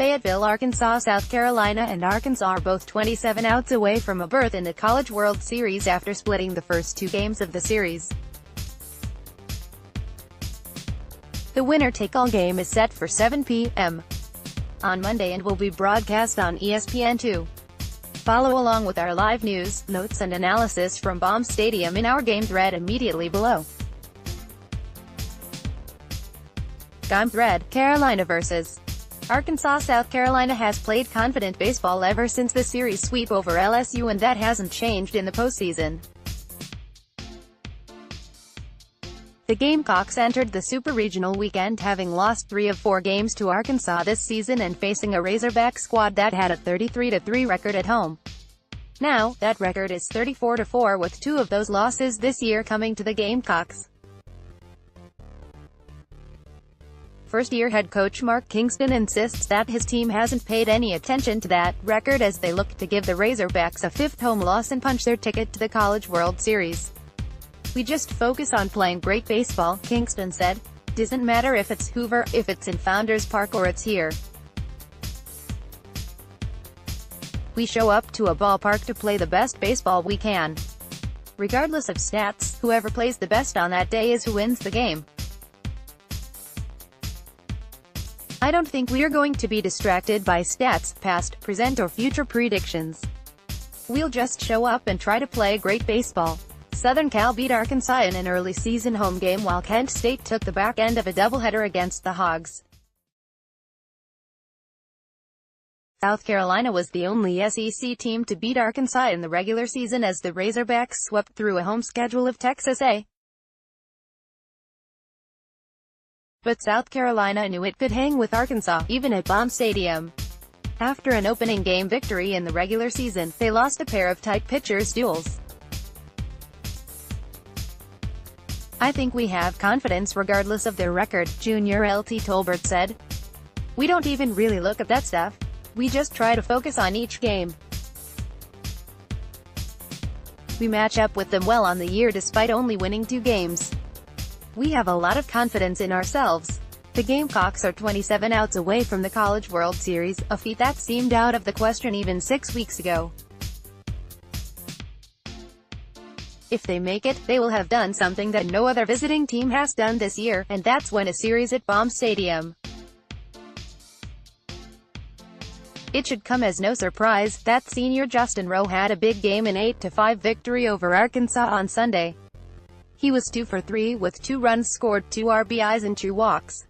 Fayetteville, Arkansas. South Carolina and Arkansas are both 27 outs away from a berth in the College World Series after splitting the first two games of the series. The winner-take-all game is set for 7 p.m. on Monday and will be broadcast on ESPN2. Follow along with our live news, notes and analysis from Baum Stadium in our game thread immediately below. Game thread: Carolina vs. Arkansas. South Carolina has played confident baseball ever since the series sweep over LSU, and that hasn't changed in the postseason. The Gamecocks entered the Super Regional weekend having lost 3 of 4 games to Arkansas this season and facing a Razorback squad that had a 33-3 record at home. Now, that record is 34-4, with 2 of those losses this year coming to the Gamecocks. First-year head coach Mark Kingston insists that his team hasn't paid any attention to that record as they look to give the Razorbacks a 5th home loss and punch their ticket to the College World Series. "We just focus on playing great baseball," Kingston said. "Doesn't matter if it's Hoover, if it's in Founders Park or it's here. We show up to a ballpark to play the best baseball we can. Regardless of stats, whoever plays the best on that day is who wins the game. I don't think we are going to be distracted by stats, past, present or future predictions. We'll just show up and try to play great baseball." Southern Cal beat Arkansas in an early season home game while Kent State took the back end of a doubleheader against the Hogs. South Carolina was the only SEC team to beat Arkansas in the regular season as the Razorbacks swept through a home schedule of Texas A&M. But South Carolina knew it could hang with Arkansas, even at Baum Stadium. After an opening game victory in the regular season, they lost a pair of tight pitchers' duels. "I think we have confidence regardless of their record," Junior LT Tolbert said. "We don't even really look at that stuff. We just try to focus on each game. We match up with them well on the year despite only winning 2 games. We have a lot of confidence in ourselves." The Gamecocks are 27 outs away from the College World Series, a feat that seemed out of the question even 6 weeks ago. If they make it, they will have done something that no other visiting team has done this year, and that's win a series at Baum Stadium. It should come as no surprise that senior Justin Rowe had a big game in 8-5 victory over Arkansas on Sunday. He was 2 for 3 with 2 runs scored, 2 RBIs and 2 walks.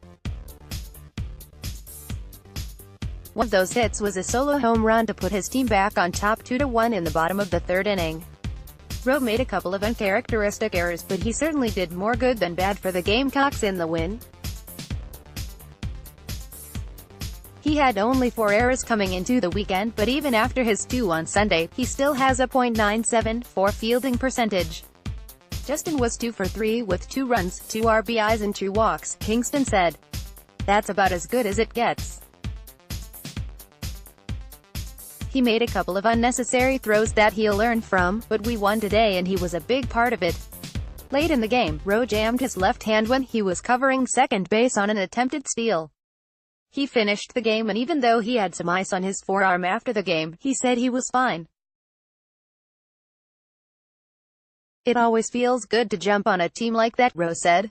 One of those hits was a solo home run to put his team back on top 2-1 in the bottom of the 3rd inning. Rowe made a couple of uncharacteristic errors, but he certainly did more good than bad for the Gamecocks in the win. He had only 4 errors coming into the weekend, but even after his 2 on Sunday, he still has a .974 fielding percentage. Justin was 2 for 3 with 2 runs, 2 RBIs and 2 walks, Kingston said. "That's about as good as it gets. He made a couple of unnecessary throws that he'll learn from, but we won today and he was a big part of it." Late in the game, Rowe jammed his left hand when he was covering second base on an attempted steal. He finished the game, and even though he had some ice on his forearm after the game, he said he was fine. "It always feels good to jump on a team like that," Rowe said.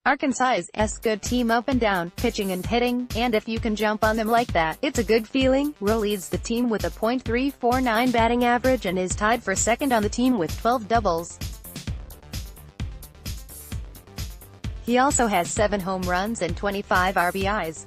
"Arkansas is good team up and down, pitching and hitting, and if you can jump on them like that, it's a good feeling." Rowe leads the team with a .349 batting average and is tied for second on the team with 12 doubles. He also has 7 home runs and 25 RBIs.